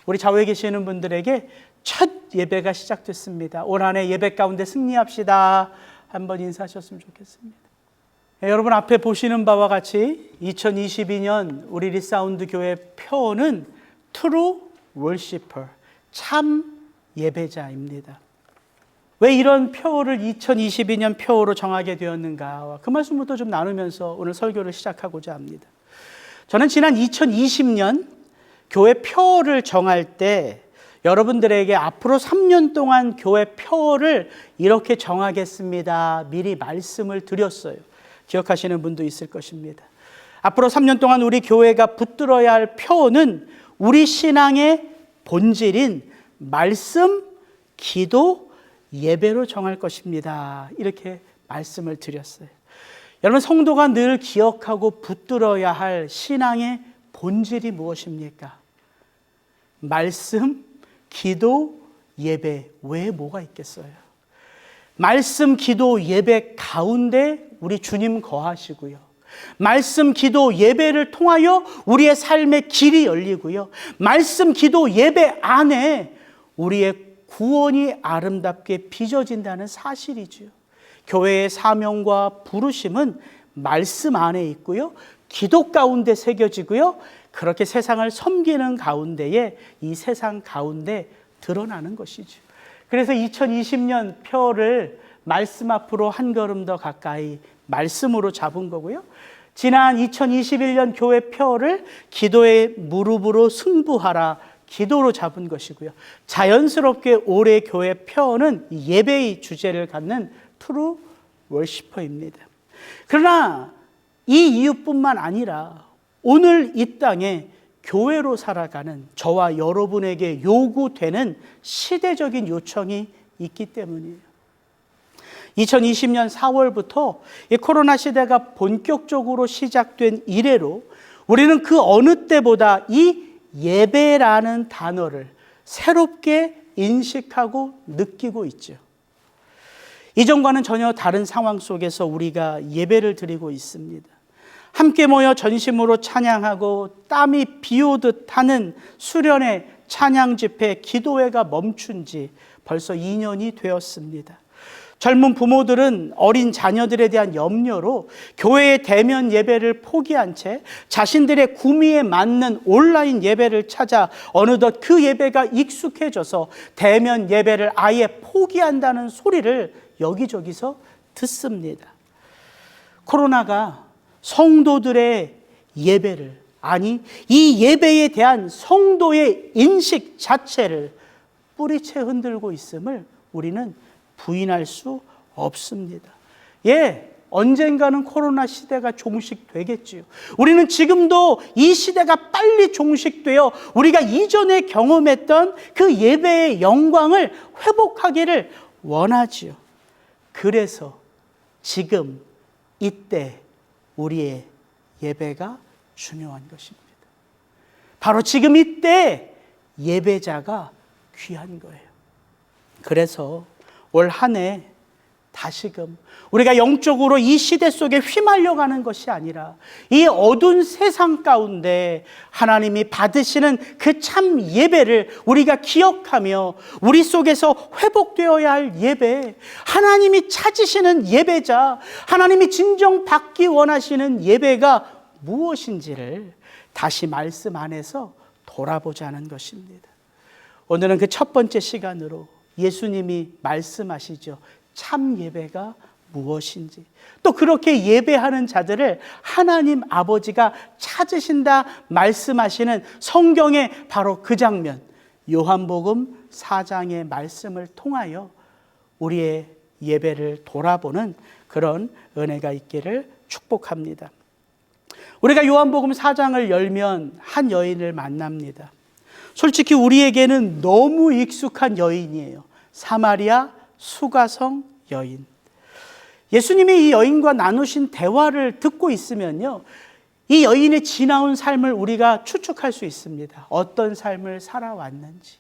우리 좌우에 계시는 분들에게 첫 예배가 시작됐습니다. 올 한 해 예배 가운데 승리합시다. 한번 인사하셨으면 좋겠습니다. 네, 여러분 앞에 보시는 바와 같이 2022년 우리 리사운드 교회 표어는 True Worshipper, 참 예배자입니다. 왜 이런 표어를 2022년 표어로 정하게 되었는가, 그 말씀부터 좀 나누면서 오늘 설교를 시작하고자 합니다. 저는 지난 2020년 교회 표어를 정할 때 여러분들에게 앞으로 3년 동안 교회 표어를 이렇게 정하겠습니다, 미리 말씀을 드렸어요. 기억하시는 분도 있을 것입니다. 앞으로 3년 동안 우리 교회가 붙들어야 할 표어는 우리 신앙의 본질인 말씀, 기도, 예배로 정할 것입니다. 이렇게 말씀을 드렸어요. 여러분, 성도가 늘 기억하고 붙들어야 할 신앙의 본질이 무엇입니까? 말씀, 기도, 예배 외에 뭐가 있겠어요? 말씀, 기도, 예배 가운데 우리 주님 거하시고요. 말씀, 기도, 예배를 통하여 우리의 삶의 길이 열리고요. 말씀, 기도, 예배 안에 우리의 구원이 아름답게 빚어진다는 사실이지요. 교회의 사명과 부르심은 말씀 안에 있고요. 기도 가운데 새겨지고요. 그렇게 세상을 섬기는 가운데에 이 세상 가운데 드러나는 것이죠. 그래서 2020년 표를 말씀 앞으로 한 걸음 더 가까이 말씀으로 잡은 거고요. 지난 2021년 교회 표를 기도의 무릎으로 승부하라, 기도로 잡은 것이고요. 자연스럽게 올해 교회 표어는 예배의 주제를 갖는 트루 월시퍼입니다. 그러나 이 이유뿐만 아니라 오늘 이 땅에 교회로 살아가는 저와 여러분에게 요구되는 시대적인 요청이 있기 때문이에요. 2020년 4월부터 이 코로나 시대가 본격적으로 시작된 이래로 우리는 그 어느 때보다 이 예배라는 단어를 새롭게 인식하고 느끼고 있죠. 이전과는 전혀 다른 상황 속에서 우리가 예배를 드리고 있습니다. 함께 모여 전심으로 찬양하고 땀이 비오듯 하는 수련회, 찬양 집회, 기도회가 멈춘 지 벌써 2년이 되었습니다. 젊은 부모들은 어린 자녀들에 대한 염려로 교회의 대면 예배를 포기한 채 자신들의 구미에 맞는 온라인 예배를 찾아 어느덧 그 예배가 익숙해져서 대면 예배를 아예 포기한다는 소리를 여기저기서 듣습니다. 코로나가 성도들의 예배를, 아니 이 예배에 대한 성도의 인식 자체를 뿌리채 흔들고 있음을 우리는 부인할 수 없습니다. 언젠가는 코로나 시대가 종식되겠지요. 우리는 지금도 이 시대가 빨리 종식되어 우리가 이전에 경험했던 그 예배의 영광을 회복하기를 원하지요. 그래서 지금 이때 우리의 예배가 중요한 것입니다. 바로 지금 이때 예배자가 귀한 거예요. 그래서 올 한 해 다시금 우리가 영적으로 이 시대 속에 휘말려가는 것이 아니라 이 어두운 세상 가운데 하나님이 받으시는 그 참 예배를 우리가 기억하며 우리 속에서 회복되어야 할 예배, 하나님이 찾으시는 예배자, 하나님이 진정 받기 원하시는 예배가 무엇인지를 다시 말씀 안에서 돌아보자는 것입니다. 오늘은 그 첫 번째 시간으로 예수님이 말씀하시죠. 참 예배가 무엇인지, 또 그렇게 예배하는 자들을 하나님 아버지가 찾으신다 말씀하시는 성경의 바로 그 장면, 요한복음 4장의 말씀을 통하여 우리의 예배를 돌아보는 그런 은혜가 있기를 축복합니다. 우리가 요한복음 4장을 열면 한 여인을 만납니다. 솔직히 우리에게는 너무 익숙한 여인이에요. 사마리아 수가성 여인. 예수님이 이 여인과 나누신 대화를 듣고 있으면요, 이 여인의 지나온 삶을 우리가 추측할 수 있습니다. 어떤 삶을 살아왔는지.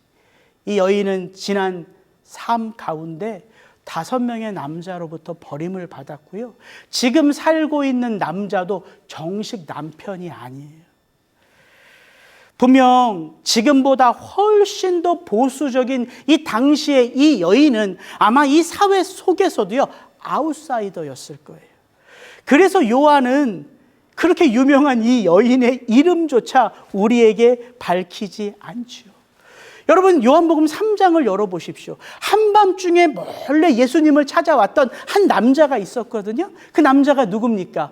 이 여인은 지난 삶 가운데 5명의 남자로부터 버림을 받았고요, 지금 살고 있는 남자도 정식 남편이 아니에요. 분명 지금보다 훨씬 더 보수적인 이 당시의 이 여인은 아마 이 사회 속에서도요, 아웃사이더였을 거예요. 그래서 요한은 그렇게 유명한 이 여인의 이름조차 우리에게 밝히지 않지요. 여러분, 요한복음 3장을 열어보십시오. 한밤중에 몰래 예수님을 찾아왔던 한 남자가 있었거든요. 그 남자가 누굽니까?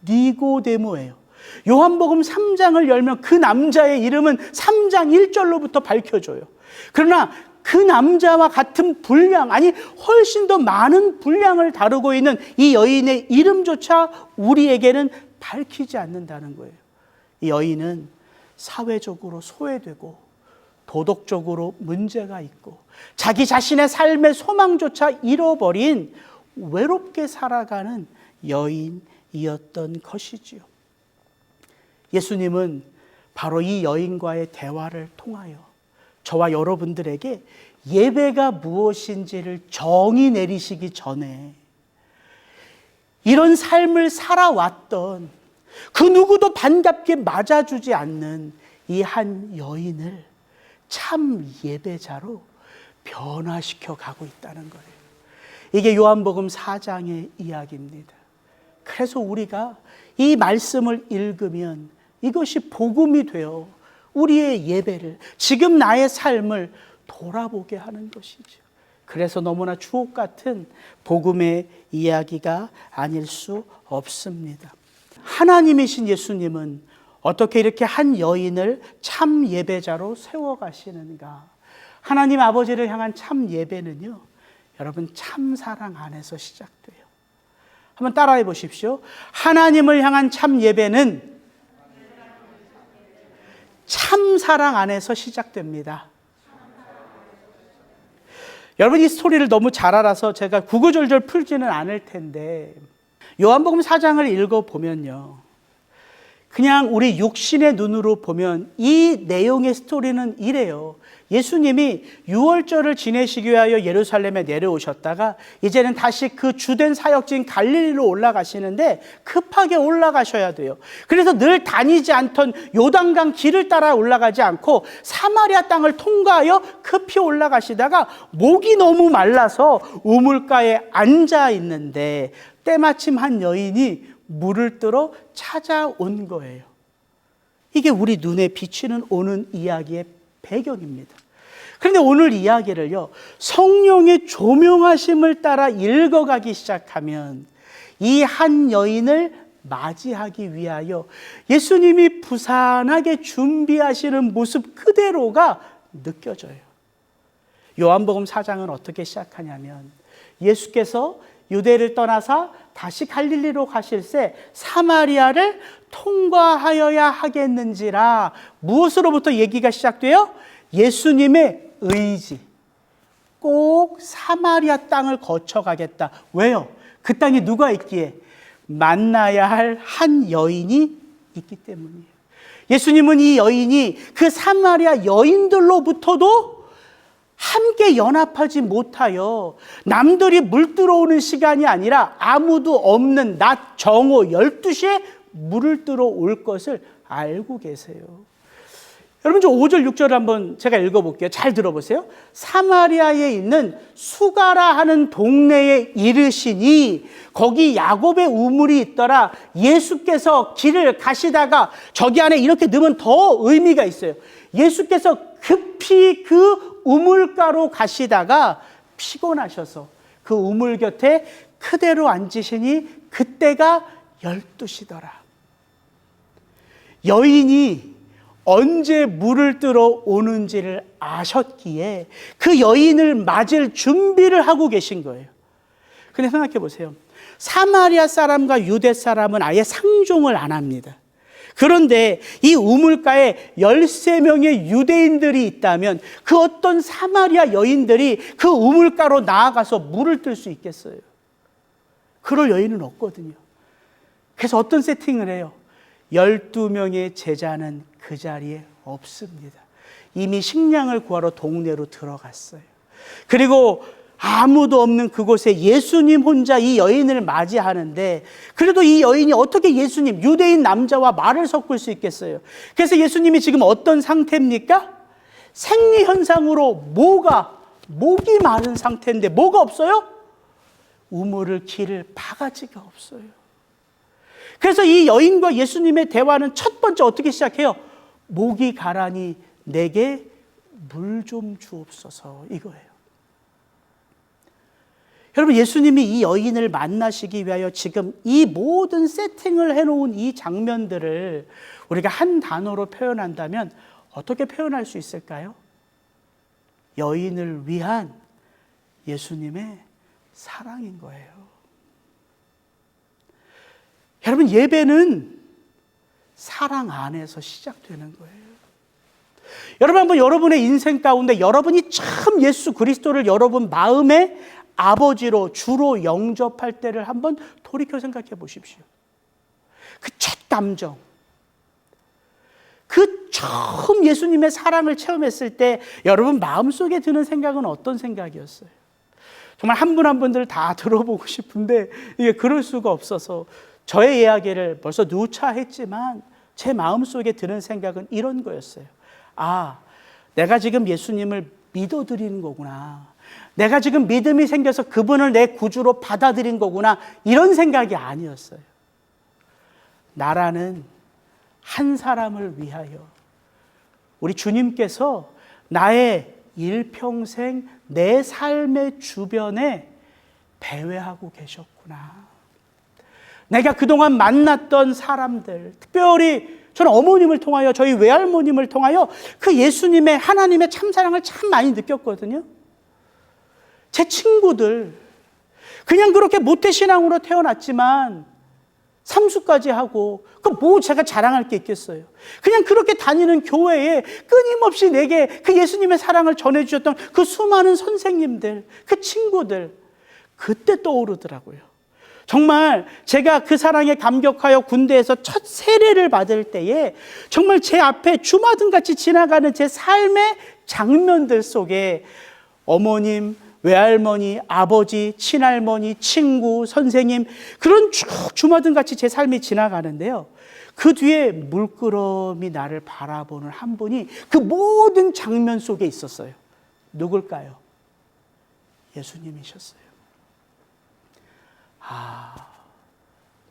니고데모예요. 요한복음 3장을 열면 그 남자의 이름은 3장 1절로부터 밝혀져요. 그러나 그 남자와 같은 분량, 아니 훨씬 더 많은 분량을 다루고 있는 이 여인의 이름조차 우리에게는 밝히지 않는다는 거예요. 이 여인은 사회적으로 소외되고 도덕적으로 문제가 있고 자기 자신의 삶의 소망조차 잃어버린 외롭게 살아가는 여인이었던 것이지요. 예수님은 바로 이 여인과의 대화를 통하여 저와 여러분들에게 예배가 무엇인지를 정의 내리시기 전에 이런 삶을 살아왔던 그 누구도 반갑게 맞아주지 않는 이 한 여인을 참 예배자로 변화시켜 가고 있다는 거예요. 이게 요한복음 4장의 이야기입니다. 그래서 우리가 이 말씀을 읽으면 이것이 복음이 되어 우리의 예배를, 지금 나의 삶을 돌아보게 하는 것이죠. 그래서 너무나 주옥 같은 복음의 이야기가 아닐 수 없습니다. 하나님이신 예수님은 어떻게 이렇게 한 여인을 참 예배자로 세워가시는가? 하나님 아버지를 향한 참 예배는요, 여러분 참 사랑 안에서 시작돼요. 한번 따라해 보십시오. 하나님을 향한 참 예배는 참 사랑 안에서 시작됩니다. 여러분 이 스토리를 너무 잘 알아서 제가 구구절절 풀지는 않을 텐데 요한복음 4장을 읽어보면요, 그냥 우리 육신의 눈으로 보면 이 내용의 스토리는 이래요. 예수님이 유월절을 지내시기 위하여 예루살렘에 내려오셨다가 이제는 다시 그 주된 사역지인 갈릴리로 올라가시는데 급하게 올라가셔야 돼요. 그래서 늘 다니지 않던 요단강 길을 따라 올라가지 않고 사마리아 땅을 통과하여 급히 올라가시다가 목이 너무 말라서 우물가에 앉아 있는데 때마침 한 여인이 물을 뜨러 찾아온 거예요. 이게 우리 눈에 비치는 오는 이야기의 배경입니다. 그런데 오늘 이야기를요, 성령의 조명하심을 따라 읽어가기 시작하면 이 한 여인을 맞이하기 위하여 예수님이 부산하게 준비하시는 모습 그대로가 느껴져요. 요한복음 4장은 어떻게 시작하냐면 예수께서 유대를 떠나사 다시 갈릴리로 가실새 사마리아를 통과하여야 하겠는지라, 무엇으로부터 얘기가 시작돼요? 예수님의 의지. 꼭 사마리아 땅을 거쳐가겠다. 왜요? 그 땅에 누가 있기에? 만나야 할 한 여인이 있기 때문이에요. 예수님은 이 여인이 그 사마리아 여인들로부터도 함께 연합하지 못하여 남들이 물 들어오는 시간이 아니라 아무도 없는 낮 정오 12시에 물을 들어올 것을 알고 계세요. 여러분 저 5절 6절을 한번 제가 읽어볼게요. 잘 들어보세요. 사마리아에 있는 수가라 하는 동네에 이르시니 거기 야곱의 우물이 있더라. 예수께서 길을 가시다가, 저기 안에 이렇게 넣으면 더 의미가 있어요. 예수께서 급히 그 우물가로 가시다가 피곤하셔서 그 우물 곁에 그대로 앉으시니 그때가 12시더라. 여인이 언제 물을 뜨러 오는지를 아셨기에 그 여인을 맞을 준비를 하고 계신 거예요. 근데 생각해 보세요. 사마리아 사람과 유대 사람은 아예 상종을 안 합니다. 그런데 이 우물가에 13명의 유대인들이 있다면 그 어떤 사마리아 여인들이 그 우물가로 나아가서 물을 뜰 수 있겠어요? 그럴 여인은 없거든요. 그래서 어떤 세팅을 해요? 12명의 제자는 그 자리에 없습니다. 이미 식량을 구하러 동네로 들어갔어요. 그리고 아무도 없는 그곳에 예수님 혼자 이 여인을 맞이하는데, 그래도 이 여인이 어떻게 예수님, 유대인 남자와 말을 섞을 수 있겠어요? 그래서 예수님이 지금 어떤 상태입니까? 생리현상으로 목이 마른 상태인데 뭐가 없어요? 우물을 기를 바가지가 없어요. 그래서 이 여인과 예수님의 대화는 첫 번째 어떻게 시작해요? 목이 가라니 내게 물 좀 주옵소서, 이거예요. 여러분, 예수님이 이 여인을 만나시기 위하여 지금 이 모든 세팅을 해놓은 이 장면들을 우리가 한 단어로 표현한다면 어떻게 표현할 수 있을까요? 여인을 위한 예수님의 사랑인 거예요. 여러분, 예배는 사랑 안에서 시작되는 거예요. 여러분, 한번 여러분의 인생 가운데 여러분이 참 예수 그리스도를 여러분 마음의 아버지로 주로 영접할 때를 한번 돌이켜 생각해 보십시오. 그 첫 감정, 그 처음 예수님의 사랑을 체험했을 때 여러분 마음속에 드는 생각은 어떤 생각이었어요? 정말 한 분 한 분들 다 들어보고 싶은데 이게 그럴 수가 없어서 저의 이야기를 벌써 누차했지만 제 마음속에 드는 생각은 이런 거였어요. 아, 내가 지금 예수님을 믿어드리는 거구나. 내가 지금 믿음이 생겨서 그분을 내 구주로 받아들인 거구나. 이런 생각이 아니었어요. 나라는 한 사람을 위하여 우리 주님께서 나의 일평생 내 삶의 주변에 배회하고 계셨구나. 내가 그동안 만났던 사람들, 특별히 저는 어머님을 통하여, 저희 외할머님을 통하여 그 예수님의, 하나님의 참사랑을 참 많이 느꼈거든요. 제 친구들, 그냥 그렇게 모태신앙으로 태어났지만 삼수까지 하고, 뭐 제가 자랑할 게 있겠어요. 그냥 그렇게 다니는 교회에 끊임없이 내게 그 예수님의 사랑을 전해주셨던 그 수많은 선생님들, 그 친구들, 그때 떠오르더라고요. 정말 제가 그 사랑에 감격하여 군대에서 첫 세례를 받을 때에 정말 제 앞에 주마등같이 지나가는 제 삶의 장면들 속에 어머님, 외할머니, 아버지, 친할머니, 친구, 선생님, 그런 쭉 주마등같이 제 삶이 지나가는데요. 그 뒤에 물끄러미 나를 바라보는 한 분이 그 모든 장면 속에 있었어요. 누굴까요? 예수님이셨어요.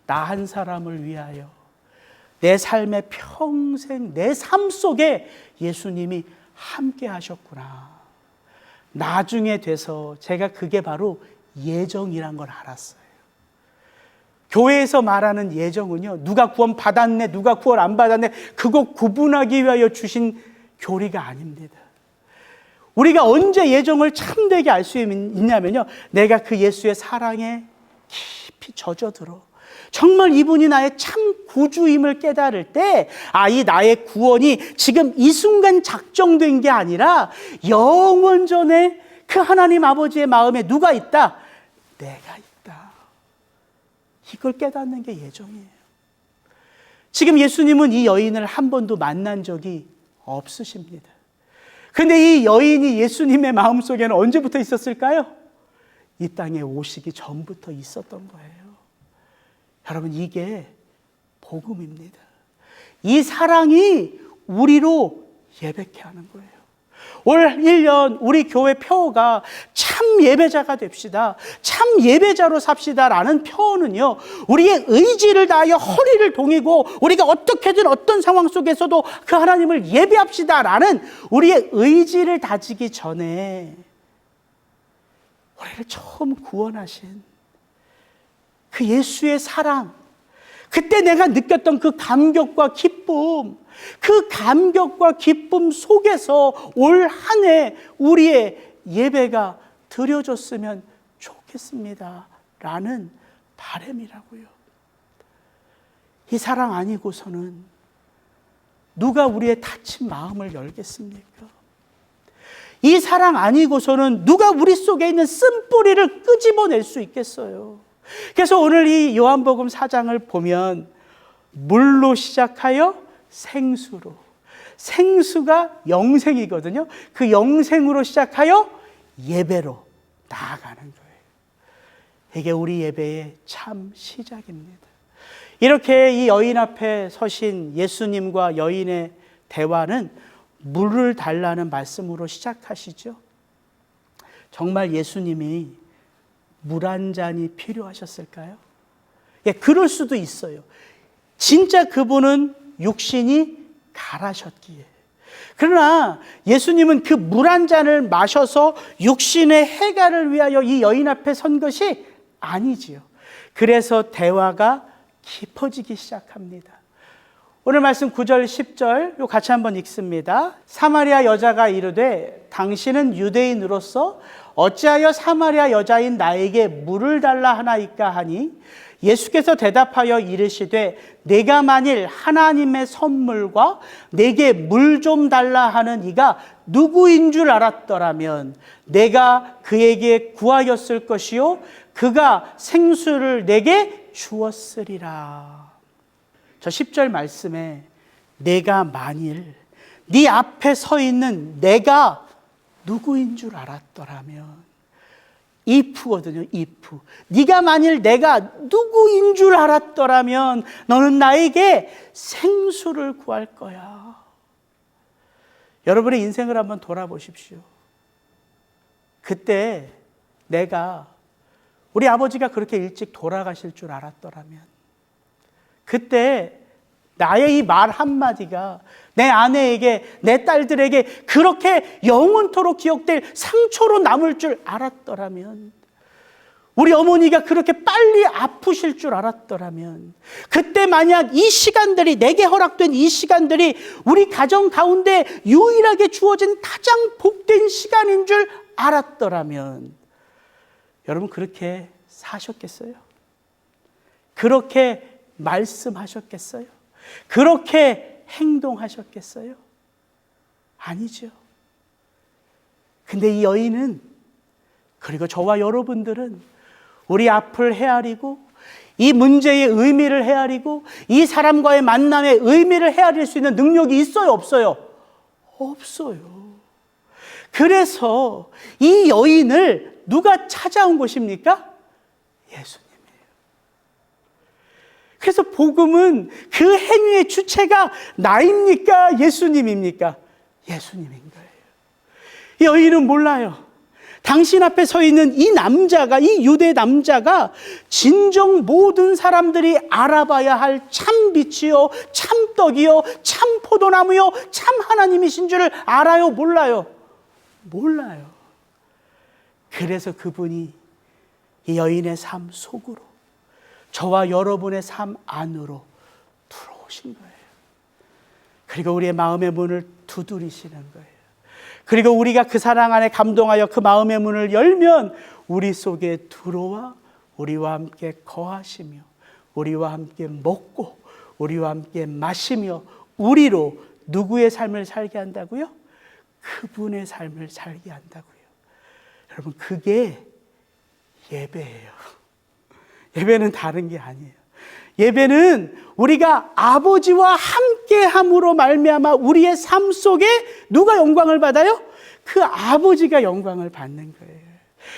나 한 사람을 위하여 내 삶의 평생, 내 삶 속에 예수님이 함께 하셨구나. 나중에 돼서 제가 그게 바로 예정이란 걸 알았어요. 교회에서 말하는 예정은요, 누가 구원 받았네, 누가 구원 안 받았네, 그거 구분하기 위하여 주신 교리가 아닙니다. 우리가 언제 예정을 참되게 알 수 있냐면요, 내가 그 예수의 사랑에 깊이 젖어들어 정말 이분이 나의 참 구주임을 깨달을 때, 이 나의 구원이 지금 이 순간 작정된 게 아니라 영원 전에 그 하나님 아버지의 마음에 누가 있다? 내가 있다. 이걸 깨닫는 게 예정이에요. 지금 예수님은 이 여인을 한 번도 만난 적이 없으십니다. 그런데 이 여인이 예수님의 마음속에는 언제부터 있었을까요? 이 땅에 오시기 전부터 있었던 거예요. 여러분, 이게 복음입니다. 이 사랑이 우리로 예배케 하는 거예요. 올 1년 우리 교회 표어가 참 예배자가 됩시다, 참 예배자로 삽시다라는 표어는요, 우리의 의지를 다하여 허리를 동이고 우리가 어떻게든 어떤 상황 속에서도 그 하나님을 예배합시다라는 우리의 의지를 다지기 전에 우리를 처음 구원하신 그 예수의 사랑, 그때 내가 느꼈던 그 감격과 기쁨, 그 감격과 기쁨 속에서 올 한 해 우리의 예배가 드려졌으면 좋겠습니다 라는 바람이라고요. 이 사랑 아니고서는 누가 우리의 다친 마음을 열겠습니까? 이 사랑 아니고서는 누가 우리 속에 있는 쓴뿌리를 끄집어낼 수 있겠어요? 그래서 오늘 이 요한복음 4장을 보면 물로 시작하여 생수로, 생수가 영생이거든요. 그 영생으로 시작하여 예배로, 나아가는 거예요. 이게 우리 예배의 참 시작입니다. 이렇게 이 여인 앞에 서신 예수님과 여인의 대화는 물을 달라는 말씀으로 시작하시죠. 정말 예수님이 물 한 잔이 필요하셨을까요? 예, 그럴 수도 있어요. 진짜 그분은 육신이 가라셨기에. 그러나 예수님은 그 물 한 잔을 마셔서 육신의 해결을 위하여 이 여인 앞에 선 것이 아니지요. 그래서 대화가 깊어지기 시작합니다. 오늘 말씀 9절 10절 요 같이 한번 읽습니다. 사마리아 여자가 이르되 당신은 유대인으로서 어찌하여 사마리아 여자인 나에게 물을 달라 하나이까 하니 예수께서 대답하여 이르시되 내가 만일 하나님의 선물과 내게 물 좀 달라 하는 이가 누구인 줄 알았더라면 내가 그에게 구하였을 것이요 그가 생수를 내게 주었으리라. 저 10절 말씀에 내가 만일 네 앞에 서 있는 내가 누구인 줄 알았더라면 if거든요. if. 네가 만일 내가 누구인 줄 알았더라면 너는 나에게 생수를 구할 거야. 여러분의 인생을 한번 돌아보십시오. 그때 내가 우리 아버지가 그렇게 일찍 돌아가실 줄 알았더라면 그때 나의 이 말 한마디가 내 아내에게 내 딸들에게 그렇게 영원토록 기억될 상처로 남을 줄 알았더라면 우리 어머니가 그렇게 빨리 아프실 줄 알았더라면 그때 만약 이 시간들이 내게 허락된 이 시간들이 우리 가정 가운데 유일하게 주어진 가장 복된 시간인 줄 알았더라면 여러분 그렇게 사셨겠어요? 그렇게 말씀하셨겠어요? 그렇게 행동하셨겠어요? 아니죠. 근데 이 여인은 그리고 저와 여러분들은 우리 앞을 헤아리고 이 문제의 의미를 헤아리고 이 사람과의 만남의 의미를 헤아릴 수 있는 능력이 있어요? 없어요? 없어요. 그래서 이 여인을 누가 찾아온 것입니까? 예수님이에요. 그래서 복음은 그 행위의 주체가 나입니까? 예수님입니까? 예수님인 거예요. 이 여인은 몰라요. 당신 앞에 서 있는 이 남자가, 이 유대 남자가 진정 모든 사람들이 알아봐야 할 참 빛이요, 참 떡이요, 참 포도나무요, 참 하나님이신 줄을 알아요? 몰라요? 몰라요. 그래서 그분이 이 여인의 삶 속으로 저와 여러분의 삶 안으로 들어오신 거예요. 그리고 우리의 마음의 문을 두드리시는 거예요. 그리고 우리가 그 사랑 안에 감동하여 그 마음의 문을 열면 우리 속에 들어와 우리와 함께 거하시며 우리와 함께 먹고 우리와 함께 마시며 우리로 누구의 삶을 살게 한다고요? 그분의 삶을 살게 한다고요. 여러분 그게 예배예요. 예배는 다른 게 아니에요. 예배는 우리가 아버지와 함께함으로 말미암아 우리의 삶 속에 누가 영광을 받아요? 그 아버지가 영광을 받는 거예요.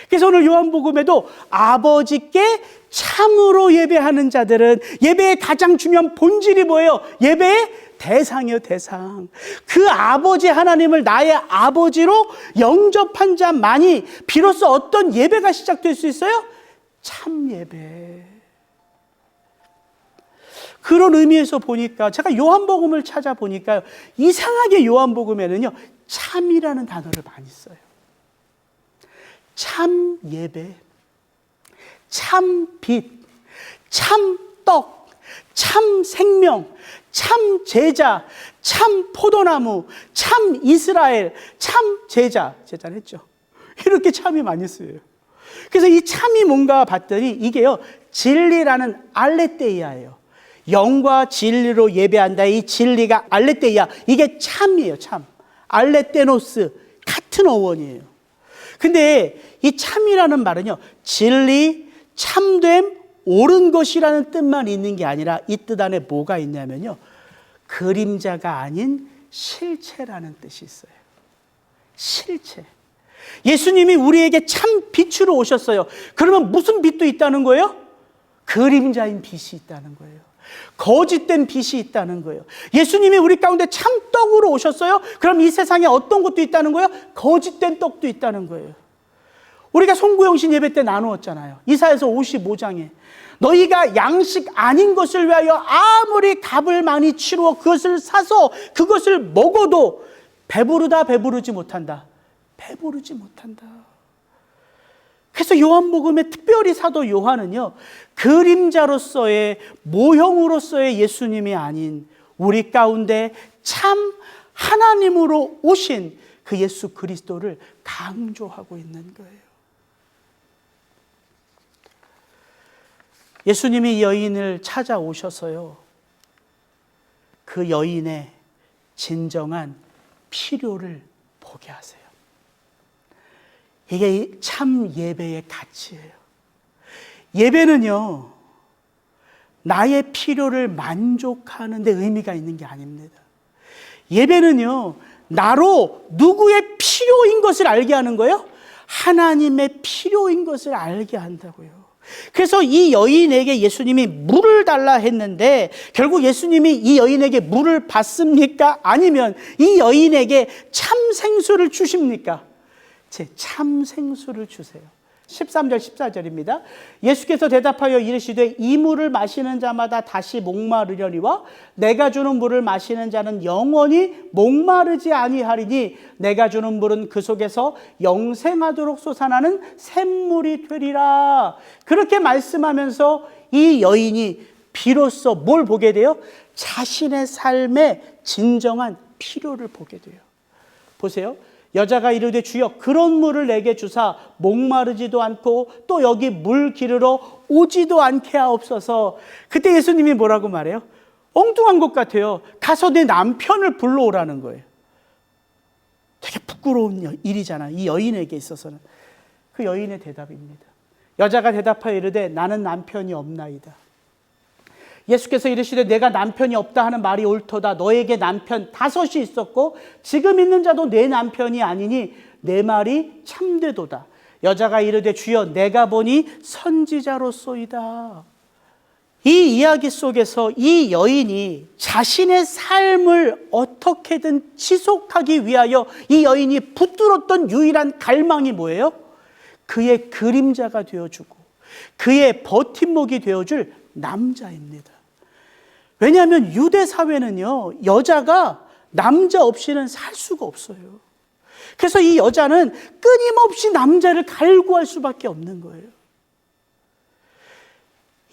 그래서 오늘 요한복음에도 아버지께 참으로 예배하는 자들은 예배의 가장 중요한 본질이 뭐예요? 예배의 대상이요, 대상. 그 아버지 하나님을 나의 아버지로 영접한 자만이 비로소 어떤 예배가 시작될 수 있어요? 참 예배. 그런 의미에서 보니까 제가 요한복음을 찾아보니까 이상하게 요한복음에는요 참이라는 단어를 많이 써요. 참 예배, 참 빛, 참 떡, 참 생명, 참 제자, 참 포도나무, 참 이스라엘, 참 제자는 했죠. 이렇게 참이 많이 쓰여요. 그래서 이 참이 뭔가 봤더니 이게요 진리라는 알레테이아예요. 영과 진리로 예배한다. 이 진리가 알레테이아. 이게 참이에요. 참. 알레테노스. 같은 어원이에요. 근데 이 참이라는 말은요. 진리, 참됨, 옳은 것이라는 뜻만 있는 게 아니라 이 뜻 안에 뭐가 있냐면요. 그림자가 아닌 실체라는 뜻이 있어요. 실체. 예수님이 우리에게 참 빛으로 오셨어요. 그러면 무슨 빛도 있다는 거예요? 그림자인 빛이 있다는 거예요. 거짓된 빛이 있다는 거예요. 예수님이 우리 가운데 참 떡으로 오셨어요. 그럼 이 세상에 어떤 것도 있다는 거예요? 거짓된 떡도 있다는 거예요. 우리가 송구영신 예배 때 나누었잖아요. 이사야서 55장에 너희가 양식 아닌 것을 위하여 아무리 값을 많이 치루어 그것을 사서 그것을 먹어도 배부르지 못한다. 배부르지 못한다. 그래서 요한복음에 특별히 사도 요한은요, 그림자로서의 모형으로서의 예수님이 아닌 우리 가운데 참 하나님으로 오신 그 예수 그리스도를 강조하고 있는 거예요. 예수님이 여인을 찾아오셔서요, 그 여인의 진정한 필요를 보게 하세요. 이게 참 예배의 가치예요. 예배는요, 나의 필요를 만족하는 데 의미가 있는 게 아닙니다. 예배는요, 나로 누구의 필요인 것을 알게 하는 거예요? 하나님의 필요인 것을 알게 한다고요. 그래서 이 여인에게 예수님이 물을 달라 했는데 결국 예수님이 이 여인에게 물을 받습니까? 아니면 이 여인에게 참 생수를 주십니까? 제 참 생수를 주세요. 13절 14절입니다. 예수께서 대답하여 이르시되 이 물을 마시는 자마다 다시 목마르려니와 내가 주는 물을 마시는 자는 영원히 목마르지 아니하리니 내가 주는 물은 그 속에서 영생하도록 솟아나는 샘물이 되리라. 그렇게 말씀하면서 이 여인이 비로소 뭘 보게 돼요? 자신의 삶의 진정한 필요를 보게 돼요. 보세요. 여자가 이르되 주여 그런 물을 내게 주사 목마르지도 않고 또 여기 물 기르러 오지도 않게 하옵소서. 그때 예수님이 뭐라고 말해요? 엉뚱한 것 같아요. 가서 내 남편을 불러오라는 거예요. 되게 부끄러운 일이잖아, 이 여인에게 있어서는. 그 여인의 대답입니다. 여자가 대답하여 이르되 나는 남편이 없나이다. 예수께서 이르시되 내가 남편이 없다 하는 말이 옳도다. 너에게 남편 5이 있었고 지금 있는 자도 내 남편이 아니니 내 말이 참되도다. 여자가 이르되 주여 내가 보니 선지자로소이다. 이 이야기 속에서 이 여인이 자신의 삶을 어떻게든 지속하기 위하여 이 여인이 붙들었던 유일한 갈망이 뭐예요? 그의 그림자가 되어주고 그의 버팀목이 되어줄 남자입니다. 왜냐하면 유대 사회는요, 여자가 남자 없이는 살 수가 없어요. 그래서 이 여자는 끊임없이 남자를 갈구할 수밖에 없는 거예요.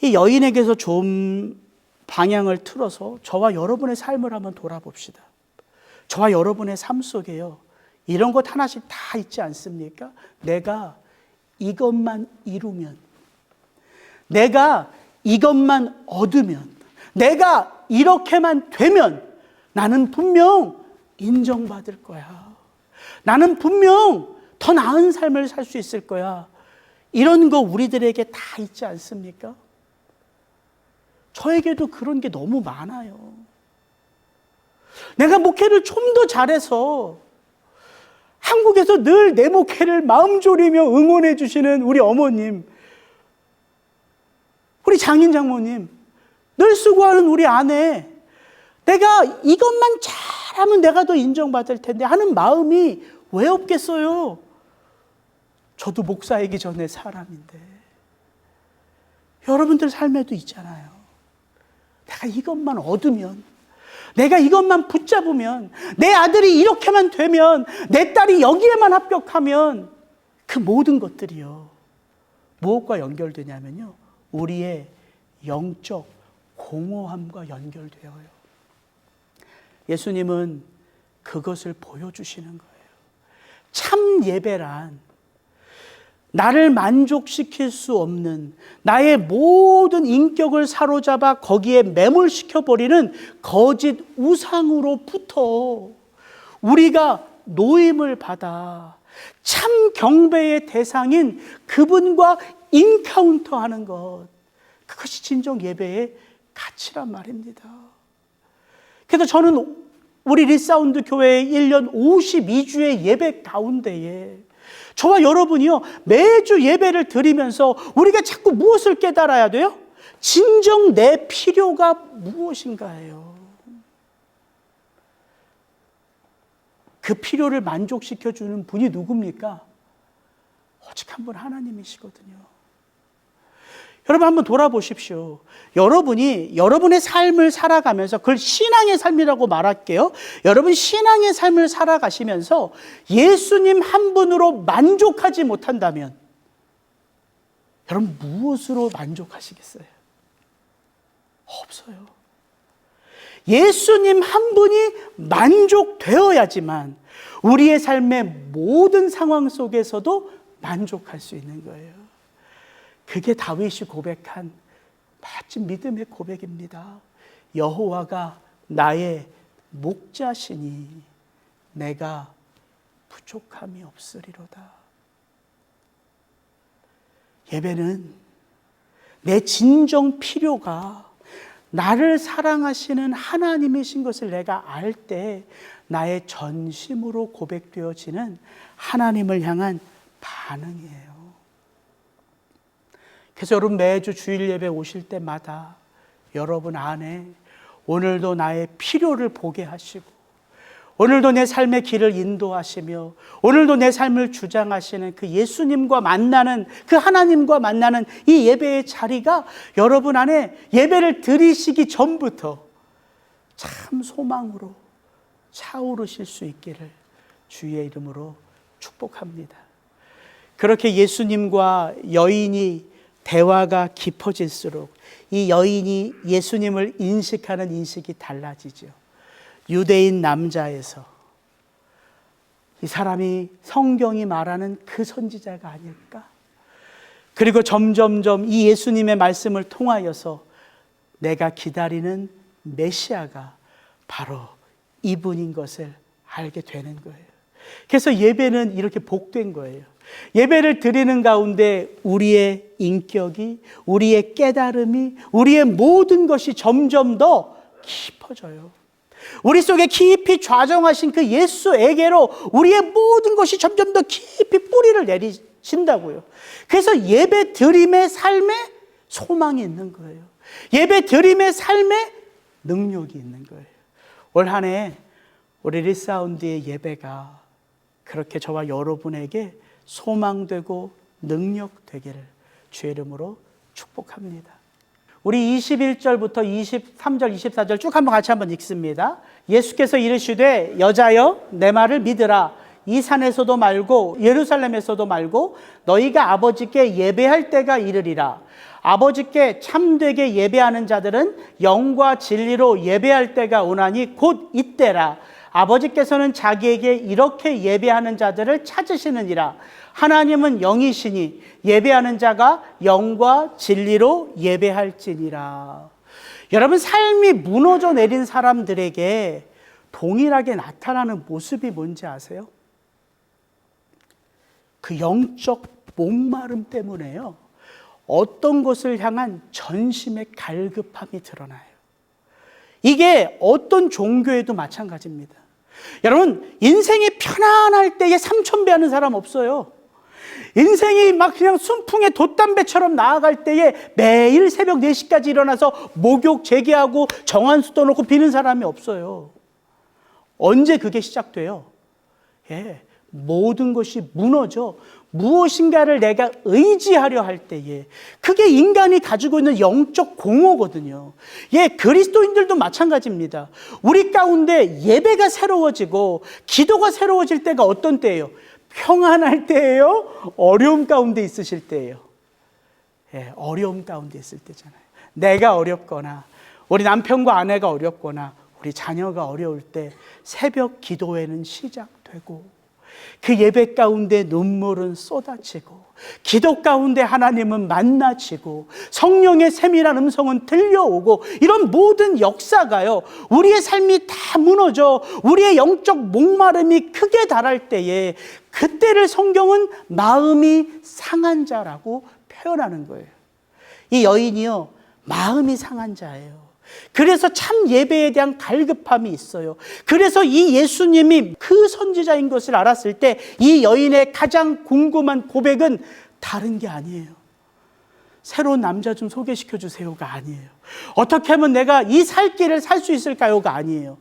이 여인에게서 좀 방향을 틀어서 저와 여러분의 삶을 한번 돌아봅시다. 저와 여러분의 삶 속에요, 이런 것 하나씩 다 있지 않습니까? 내가 이것만 이루면, 내가 이것만 얻으면, 내가 이렇게만 되면 나는 분명 인정받을 거야. 나는 분명 더 나은 삶을 살 수 있을 거야. 이런 거 우리들에게 다 있지 않습니까? 저에게도 그런 게 너무 많아요. 내가 목회를 좀 더 잘해서 한국에서 늘 내 목회를 마음 졸이며 응원해 주시는 우리 어머님, 우리 장인 장모님, 늘 수고하는 우리 아내, 내가 이것만 잘하면 내가 더 인정받을 텐데 하는 마음이 왜 없겠어요? 저도 목사이기 전에 사람인데 여러분들 삶에도 있잖아요. 내가 이것만 얻으면, 내가 이것만 붙잡으면, 내 아들이 이렇게만 되면, 내 딸이 여기에만 합격하면, 그 모든 것들이요, 무엇과 연결되냐면요, 우리의 영적 공허함과 연결되어요. 예수님은 그것을 보여주시는 거예요. 참 예배란 나를 만족시킬 수 없는 나의 모든 인격을 사로잡아 거기에 매몰시켜버리는 거짓 우상으로부터 우리가 노임을 받아 참 경배의 대상인 그분과 인카운터하는 것, 그것이 진정 예배의 가치란 말입니다. 그래서 저는 우리 리사운드 교회의 1년 52주의 예배 가운데에 저와 여러분이요, 매주 예배를 드리면서 우리가 자꾸 무엇을 깨달아야 돼요? 진정 내 필요가 무엇인가예요. 그 필요를 만족시켜주는 분이 누굽니까? 오직 한 분 하나님이시거든요. 여러분 한번 돌아보십시오. 여러분이 여러분의 삶을 살아가면서, 그걸 신앙의 삶이라고 말할게요. 여러분 신앙의 삶을 살아가시면서 예수님 한 분으로 만족하지 못한다면 여러분 무엇으로 만족하시겠어요? 없어요. 예수님 한 분이 만족되어야지만 우리의 삶의 모든 상황 속에서도 만족할 수 있는 거예요. 그게 다윗이 고백한 멋진 믿음의 고백입니다. 여호와가 나의 목자시니 내가 부족함이 없으리로다. 예배는 내 진정 필요가 나를 사랑하시는 하나님이신 것을 내가 알 때 나의 전심으로 고백되어지는 하나님을 향한 반응이에요. 그래서 여러분 매주 주일 예배 오실 때마다 여러분 안에 오늘도 나의 필요를 보게 하시고, 오늘도 내 삶의 길을 인도하시며, 오늘도 내 삶을 주장하시는 그 예수님과 만나는, 그 하나님과 만나는 이 예배의 자리가 여러분 안에 예배를 드리시기 전부터 참 소망으로 차오르실 수 있기를 주의 이름으로 축복합니다. 그렇게 예수님과 여인이 대화가 깊어질수록 이 여인이 예수님을 인식하는 인식이 달라지죠. 유대인 남자에서 이 사람이 성경이 말하는 그 선지자가 아닐까? 그리고 점점점 이 예수님의 말씀을 통하여서 내가 기다리는 메시아가 바로 이분인 것을 알게 되는 거예요. 그래서 예배는 이렇게 복된 거예요. 예배를 드리는 가운데 우리의 인격이, 우리의 깨달음이, 우리의 모든 것이 점점 더 깊어져요. 우리 속에 깊이 좌정하신 그 예수에게로 우리의 모든 것이 점점 더 깊이 뿌리를 내리신다고요. 그래서 예배 드림의 삶에 소망이 있는 거예요. 예배 드림의 삶에 능력이 있는 거예요. 올 한 해 우리 리사운드의 예배가 그렇게 저와 여러분에게 소망되고 능력되기를 주의 이름으로 축복합니다. 우리 21절부터 23절, 24절 쭉 한번 같이 한번 읽습니다. 예수께서 이르시되 여자여 내 말을 믿으라. 이 산에서도 말고 예루살렘에서도 말고 너희가 아버지께 예배할 때가 이르리라. 아버지께 참되게 예배하는 자들은 영과 진리로 예배할 때가 오나니 곧 이때라. 아버지께서는 자기에게 이렇게 예배하는 자들을 찾으시느니라. 하나님은 영이시니 예배하는 자가 영과 진리로 예배할지니라. 여러분 삶이 무너져 내린 사람들에게 동일하게 나타나는 모습이 뭔지 아세요? 그 영적 목마름 때문에요. 어떤 것을 향한 전심의 갈급함이 드러나요. 이게 어떤 종교에도 마찬가지입니다. 여러분 인생이 편안할 때에 삼천배하는 사람 없어요. 인생이 막 그냥 순풍에 돛담배처럼 나아갈 때에 매일 새벽 4시까지 일어나서 목욕 재개하고 정한수 떠놓고 비는 사람이 없어요. 언제 그게 시작돼요? 모든 것이 무너져 무엇인가를 내가 의지하려 할 때에 그게 인간이 가지고 있는 영적 공허거든요. 그리스도인들도 마찬가지입니다. 우리 가운데 예배가 새로워지고 기도가 새로워질 때가 어떤 때예요? 평안할 때예요? 어려움 가운데 있으실 때예요? 어려움 가운데 있을 때잖아요. 내가 어렵거나 우리 남편과 아내가 어렵거나 우리 자녀가 어려울 때 새벽 기도회는 시작되고 그 예배 가운데 눈물은 쏟아지고 기도 가운데 하나님은 만나지고 성령의 세밀한 음성은 들려오고 이런 모든 역사가요 우리의 삶이 다 무너져 우리의 영적 목마름이 크게 달할 때에 그때를 성경은 마음이 상한 자라고 표현하는 거예요. 이 여인이요 마음이 상한 자예요. 그래서 참 예배에 대한 갈급함이 있어요. 그래서 이 예수님이 그 선지자인 것을 알았을 때 이 여인의 가장 궁금한 고백은 다른 게 아니에요. 새로운 남자 좀 소개시켜 주세요가 아니에요. 어떻게 하면 내가 이 살 길을 살 수 있을까요가 아니에요.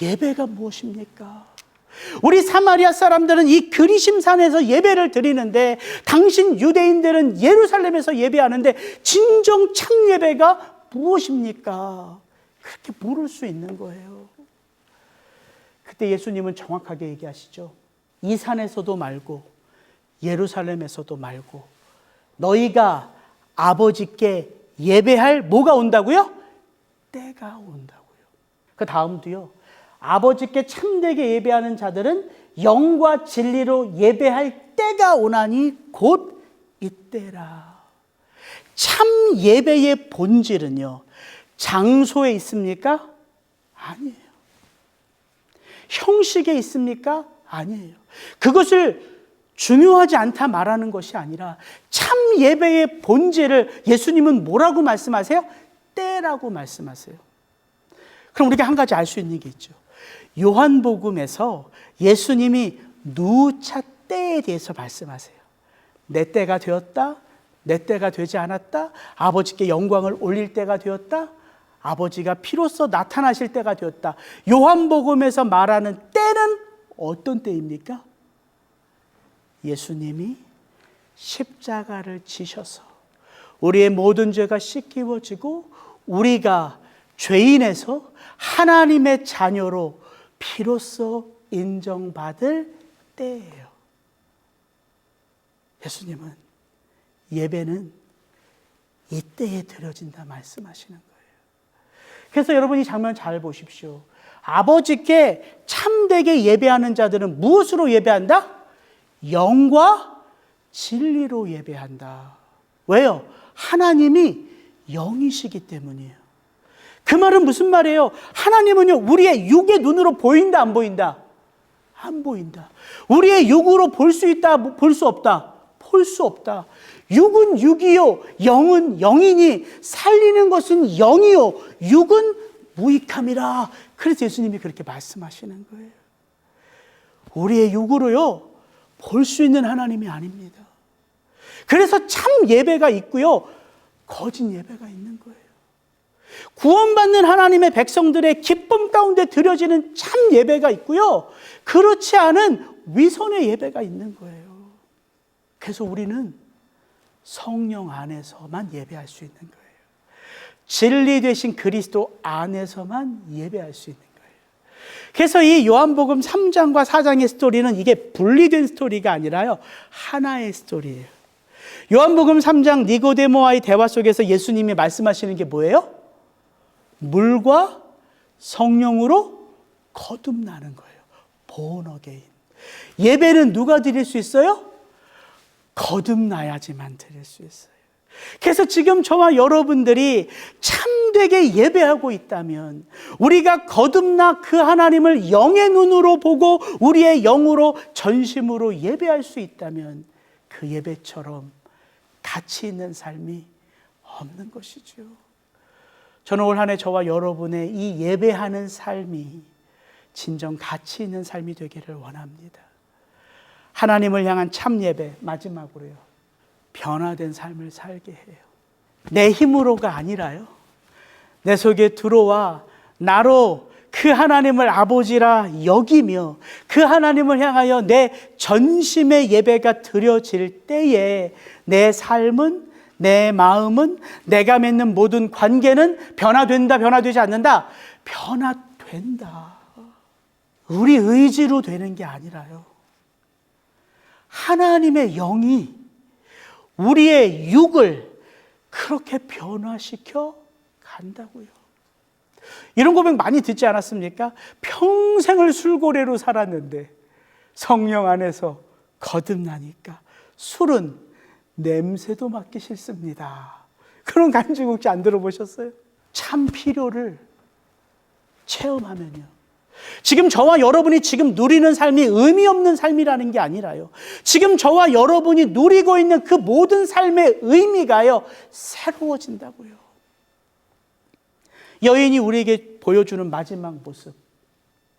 예배가 무엇입니까? 우리 사마리아 사람들은 이 그리심산에서 예배를 드리는데 당신 유대인들은 예루살렘에서 예배하는데 진정 참 예배가 무엇입니까? 그렇게 물을 수 있는 거예요. 그때 예수님은 정확하게 얘기하시죠. 이 산에서도 말고 예루살렘에서도 말고 너희가 아버지께 예배할 뭐가 온다고요? 때가 온다고요. 그 다음도요. 아버지께 참되게 예배하는 자들은 영과 진리로 예배할 때가 오나니 곧 이때라. 참 예배의 본질은요, 장소에 있습니까? 아니에요. 형식에 있습니까? 아니에요. 그것을 중요하지 않다 말하는 것이 아니라 참 예배의 본질을 예수님은 뭐라고 말씀하세요? 때라고 말씀하세요. 그럼 우리가 한 가지 알 수 있는 게 있죠. 요한복음에서 예수님이 누차 때에 대해서 말씀하세요. 내 때가 되었다, 내 때가 되지 않았다, 아버지께 영광을 올릴 때가 되었다, 아버지가 피로써 나타나실 때가 되었다. 요한복음에서 말하는 때는 어떤 때입니까? 예수님이 십자가를 지셔서 우리의 모든 죄가 씻기워지고 우리가 죄인에서 하나님의 자녀로 피로써 인정받을 때예요. 예수님은 예배는 이때에 드려진다 말씀하시는 거예요. 그래서 여러분 이 장면 잘 보십시오. 아버지께 참되게 예배하는 자들은 무엇으로 예배한다? 영과 진리로 예배한다. 왜요? 하나님이 영이시기 때문이에요. 그 말은 무슨 말이에요? 하나님은요, 우리의 육의 눈으로 보인다, 안 보인다? 안 보인다. 우리의 육으로 볼 수 있다, 볼 수 없다? 볼 수 없다. 육은 육이요, 영은 영이니 살리는 것은 영이요, 육은 무익함이라. 그래서 예수님이 그렇게 말씀하시는 거예요. 우리의 육으로요, 볼 수 있는 하나님이 아닙니다. 그래서 참 예배가 있고요, 거짓 예배가 있는 거예요. 구원받는 하나님의 백성들의 기쁨 가운데 드려지는 참 예배가 있고요, 그렇지 않은 위선의 예배가 있는 거예요. 그래서 우리는 성령 안에서만 예배할 수 있는 거예요. 진리 되신 그리스도 안에서만 예배할 수 있는 거예요. 그래서 이 요한복음 3장과 4장의 스토리는 이게 분리된 스토리가 아니라요, 하나의 스토리예요. 요한복음 3장 니고데모와의 대화 속에서 예수님이 말씀하시는 게 뭐예요? 물과 성령으로 거듭나는 거예요. born again. 예배는 누가 드릴 수 있어요? 거듭나야지만 드릴 수 있어요. 그래서 지금 저와 여러분들이 참되게 예배하고 있다면, 우리가 거듭나 그 하나님을 영의 눈으로 보고 우리의 영으로 전심으로 예배할 수 있다면 그 예배처럼 가치 있는 삶이 없는 것이죠. 저는 올 한 해 저와 여러분의 이 예배하는 삶이 진정 가치 있는 삶이 되기를 원합니다. 하나님을 향한 참 예배, 마지막으로요, 변화된 삶을 살게 해요. 내 힘으로가 아니라요, 내 속에 들어와 나로 그 하나님을 아버지라 여기며 그 하나님을 향하여 내 전심의 예배가 드려질 때에 내 삶은, 내 마음은, 내가 맺는 모든 관계는 변화된다, 변화되지 않는다? 변화된다. 우리 의지로 되는 게 아니라요, 하나님의 영이 우리의 육을 그렇게 변화시켜 간다고요. 이런 고백 많이 듣지 않았습니까? 평생을 술고래로 살았는데 성령 안에서 거듭나니까 술은 냄새도 맡기 싫습니다. 그런 간증곡지 안 들어보셨어요? 참 필요를 체험하면요, 지금 저와 여러분이 지금 누리는 삶이 의미 없는 삶이라는 게 아니라요, 지금 저와 여러분이 누리고 있는 그 모든 삶의 의미가요, 새로워진다고요. 여인이 우리에게 보여주는 마지막 모습.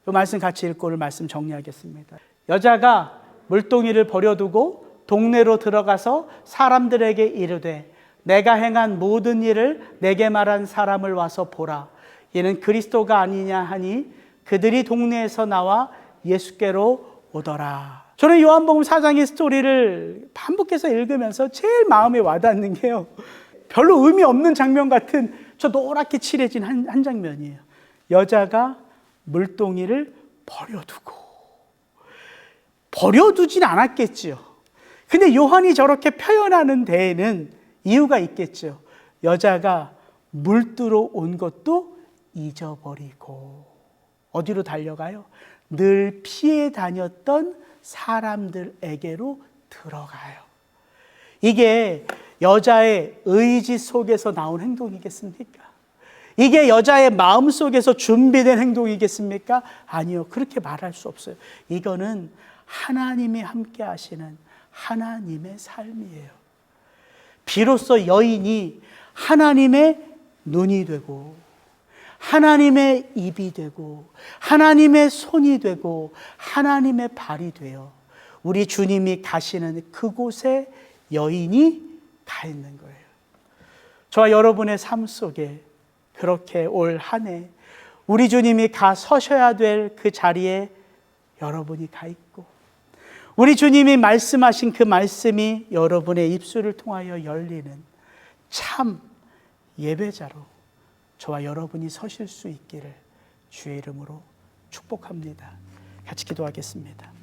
그 말씀 같이 읽고 오늘 말씀 정리하겠습니다. 여자가 물동이를 버려두고 동네로 들어가서 사람들에게 이르되 내가 행한 모든 일을 내게 말한 사람을 와서 보라. 이는 그리스도가 아니냐 하니 그들이 동네에서 나와 예수께로 오더라. 저는 요한복음 4장의 스토리를 반복해서 읽으면서 제일 마음에 와닿는 게요, 별로 의미 없는 장면 같은 저 노랗게 칠해진 한 장면이에요. 여자가 물동이를 버려두진 않았겠지요. 근데 요한이 저렇게 표현하는 데에는 이유가 있겠죠. 여자가 물두러 온 것도 잊어버리고 어디로 달려가요? 늘 피해 다녔던 사람들에게로 들어가요. 이게 여자의 의지 속에서 나온 행동이겠습니까? 이게 여자의 마음 속에서 준비된 행동이겠습니까? 아니요, 그렇게 말할 수 없어요. 이거는 하나님이 함께 하시는 하나님의 삶이에요. 비로소 여인이 하나님의 눈이 되고 하나님의 입이 되고 하나님의 손이 되고 하나님의 발이 되어 우리 주님이 가시는 그곳에 여인이 가 있는 거예요. 저와 여러분의 삶 속에 그렇게 올 한 해 우리 주님이 가 서셔야 될 그 자리에 여러분이 가 있고 우리 주님이 말씀하신 그 말씀이 여러분의 입술을 통하여 열리는 참 예배자로 저와 여러분이 서실 수 있기를 주의 이름으로 축복합니다. 같이 기도하겠습니다.